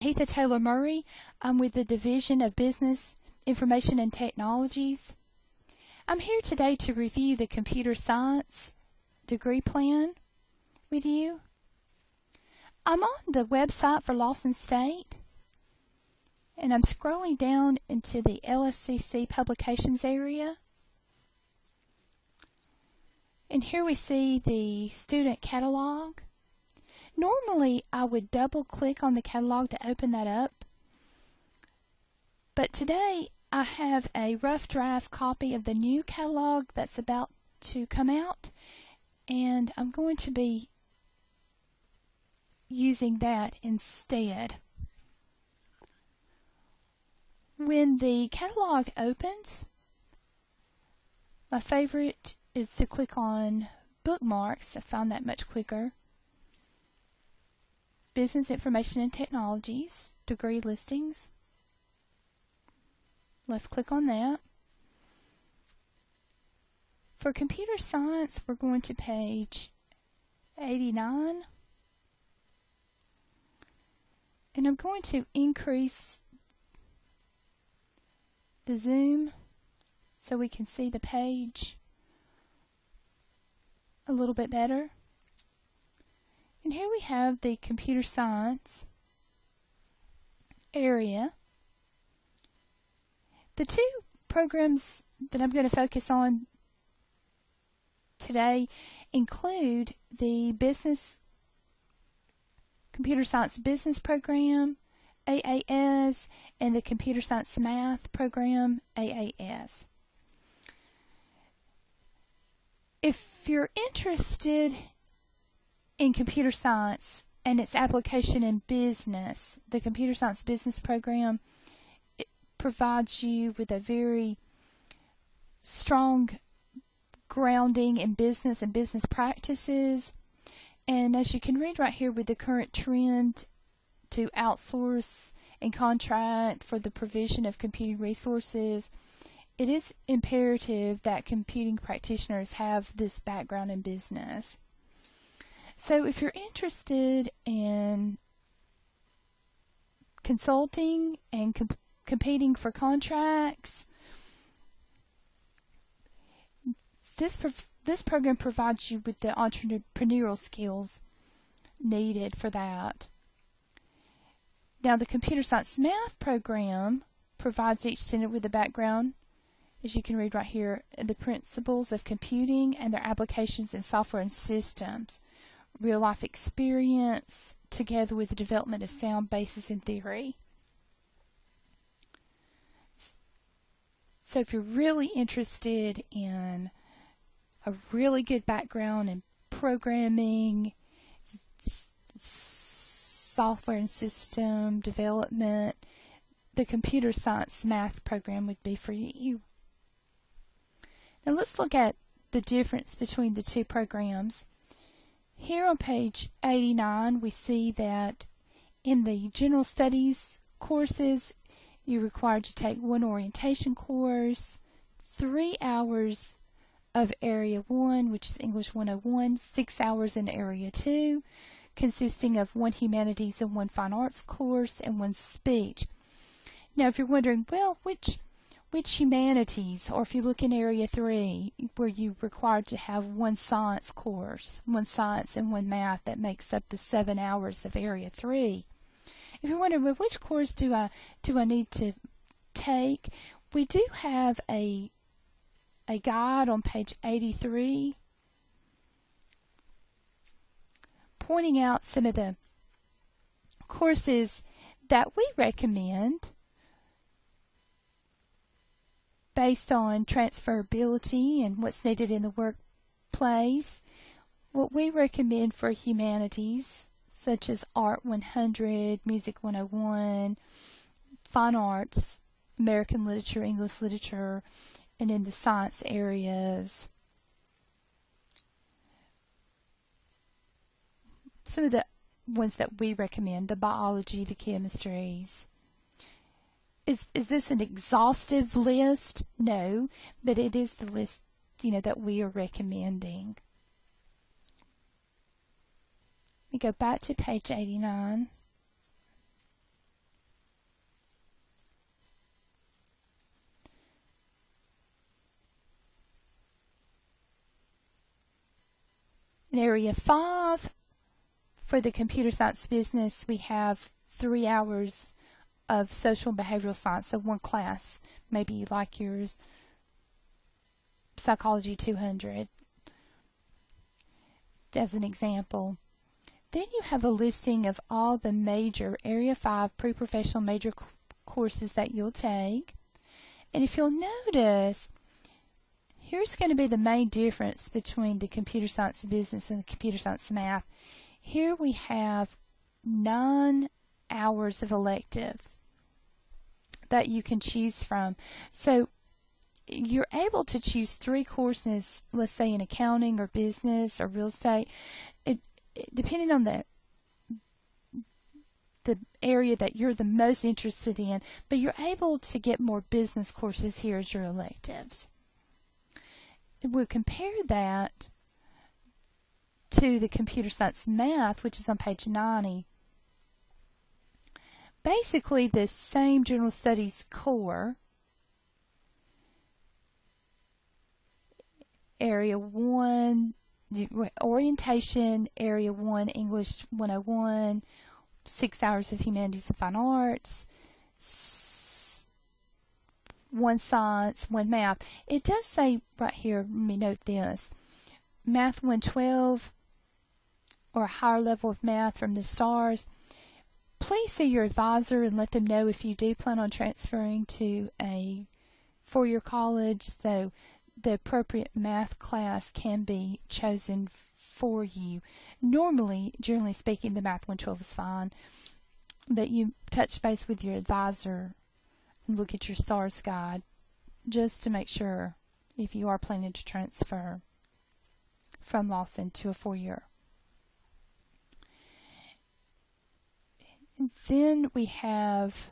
Heatha Taylor Murray. I'm with the Division of Business, Information and Technologies. I'm here today to review the computer science degree plan with you. I'm on the website for Lawson State, and I'm scrolling down into the LSCC publications area. And here we see the student catalog. Normally, I would double click on the catalog to open that up, but today I have a rough draft copy of the new catalog that's about to come out, and I'm going to be using that instead. When the catalog opens, my favorite is to click on bookmarks. I found that much quicker. Business Information and Technologies, degree listings. Left click on that. For computer science, we're going to page 89. And I'm going to increase the zoom so we can see the page a little bit better. And here we have the computer science area. The two programs that I'm going to focus on today include the Computer Science Business Program, AAS, and the Computer Science Math Program, AAS. If you're interested in computer science and its application in business, the Computer Science Business Program provides you with a very strong grounding in business and business practices. And as you can read right here, with the current trend to outsource and contract for the provision of computing resources, it is imperative that computing practitioners have this background in business. So if you're interested in consulting and competing for contracts, this program provides you with the entrepreneurial skills needed for that. Now, the Computer Science Math Program provides each student with a background, as you can read right here, the principles of computing and their applications in software and systems, real-life experience, together with the development of sound basis in theory. So if you're really interested in a really good background in programming, software and system development, the Computer Science Math Program would be for you. Now let's look at the difference between the two programs. Here on page 89, we see that in the General Studies courses, you're required to take one orientation course, 3 hours of Area 1, which is English 101, 6 hours in Area 2, consisting of 1 humanities and 1 fine arts course, and 1 speech. Now, if you're wondering, well, which humanities, or if you look in Area 3, where you're required to have 1 science course, 1 science and 1 math, that makes up the 7 hours of Area 3. If you're wondering, well, which course do I need to take, we do have a guide on page 83 pointing out some of the courses that we recommend based on transferability and what's needed in the workplace. What we recommend for humanities, such as Art 100, Music 101, Fine Arts, American Literature, English Literature, and in the science areas, some of the ones that we recommend, the biology, the chemistries. Is this an exhaustive list? No, but it is the list, that we are recommending. We go back to page 89. In Area 5, for the computer science business, we have 3 hours of social and behavioral science, so one class, maybe like yours, Psychology 200, as an example. Then you have a listing of all the major Area 5 pre-professional major courses that you'll take. And if you'll notice, here's going to be the main difference between the computer science business and the computer science math. Here we have 9 hours of electives that you can choose from. So you're able to choose 3 courses, let's say in accounting or business or real estate, depending on the area that you're the most interested in, but you're able to get more business courses here as your electives. We'll compare that to the computer science math, which is on page 90. Basically the same general studies core, Area 1, orientation, Area 1, English 101, 6 hours of humanities and fine arts, 1 science, 1 math. It does say right here, let me note this, Math 112 or a higher level of math from the STARS. Please see your advisor and let them know if you do plan on transferring to a 4-year college, so the appropriate math class can be chosen for you. Normally, generally speaking, the Math 112 is fine, but you touch base with your advisor and look at your STARS guide just to make sure if you are planning to transfer from Lawson to a 4-year. And then we have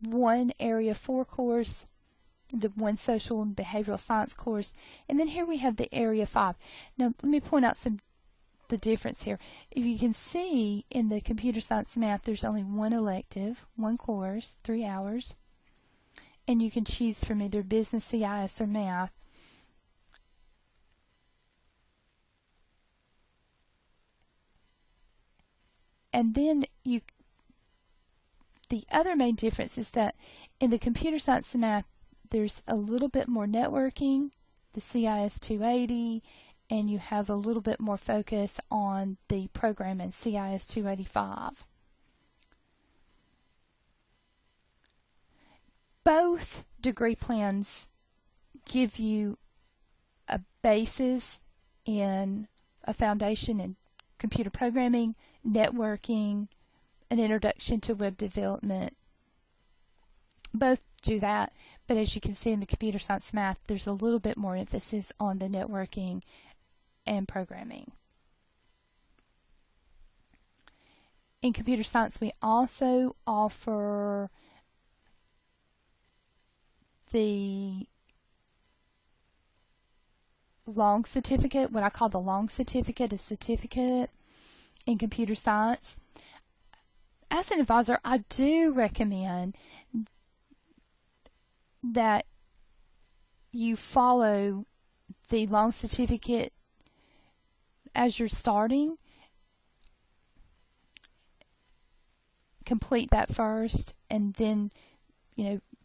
one Area 4 course, the 1 social and behavioral science course, and then here we have the Area 5. Now let me point out the difference here. If you can see in the computer science math, there's only 1 elective, 1 course, 3 hours, and you can choose from either business, CIS, or math. And then the other main difference is that in the computer science and math, there's a little bit more networking, the CIS 280, and you have a little bit more focus on the programming, CIS 285. Both degree plans give you a basis in a foundation in computer programming, networking, an introduction to web development. Both do that, but as you can see in the computer science math, there's a little bit more emphasis on the networking and programming. In computer science, we also offer the long certificate, what I call the long certificate, a certificate in computer science. As an advisor, I do recommend that you follow the long certificate as you're starting. Complete that first, and then,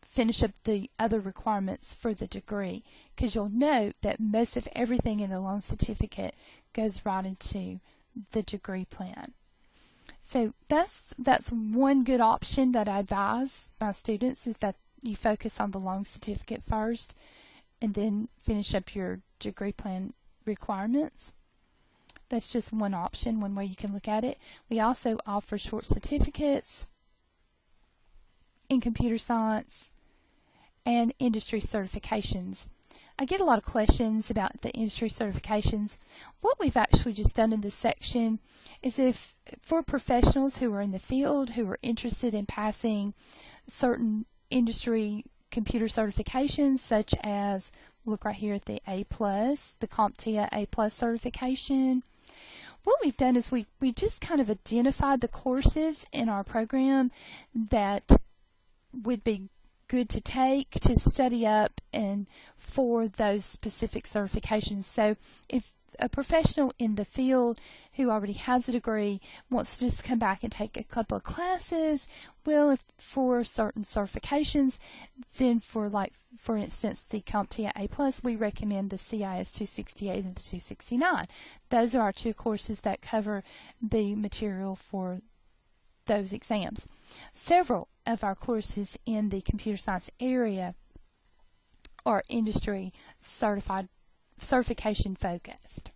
finish up the other requirements for the degree, because you'll note that most of everything in the long certificate goes right into the degree plan. So that's one good option that I advise my students, is that you focus on the long certificate first and then finish up your degree plan requirements. That's just one option, one way you can look at it. We also offer short certificates in computer science and industry certifications. I get a lot of questions about the industry certifications. What we've actually just done in this section is, if for professionals who are in the field, who are interested in passing certain industry computer certifications, such as, look right here at the A+, the CompTIA A+ certification. What we've done is we just kind of identified the courses in our program that would be good to take to study up and for those specific certifications. So if a professional in the field who already has a degree wants to just come back and take a couple of classes, well, if for certain certifications, then for instance, the CompTIA A+, we recommend the CIS 268 and the 269. Those are our two courses that cover the material for those exams. Several of our courses in the computer science area are industry certification focused.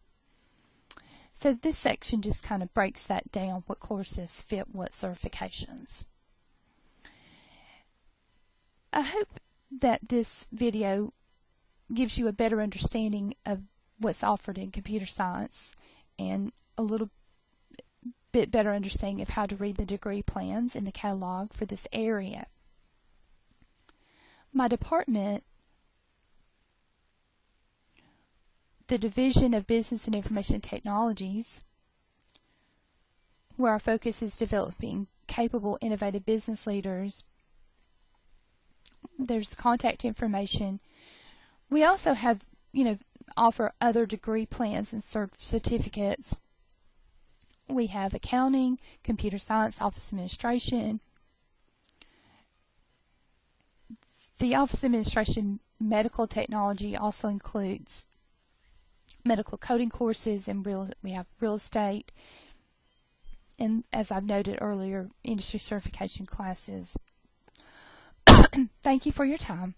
So this section just kind of breaks that down, what courses fit what certifications. I hope that this video gives you a better understanding of what's offered in computer science and a little bit better understanding of how to read the degree plans in the catalog for this area. My department, the Division of Business and Information Technologies, where our focus is developing capable, innovative business leaders. There's the contact information. We also have, offer other degree plans and certificates. We have accounting, computer science, office administration. The office administration medical technology also includes medical coding courses, and we have real estate, and as I've noted earlier, industry certification classes. Thank you for your time.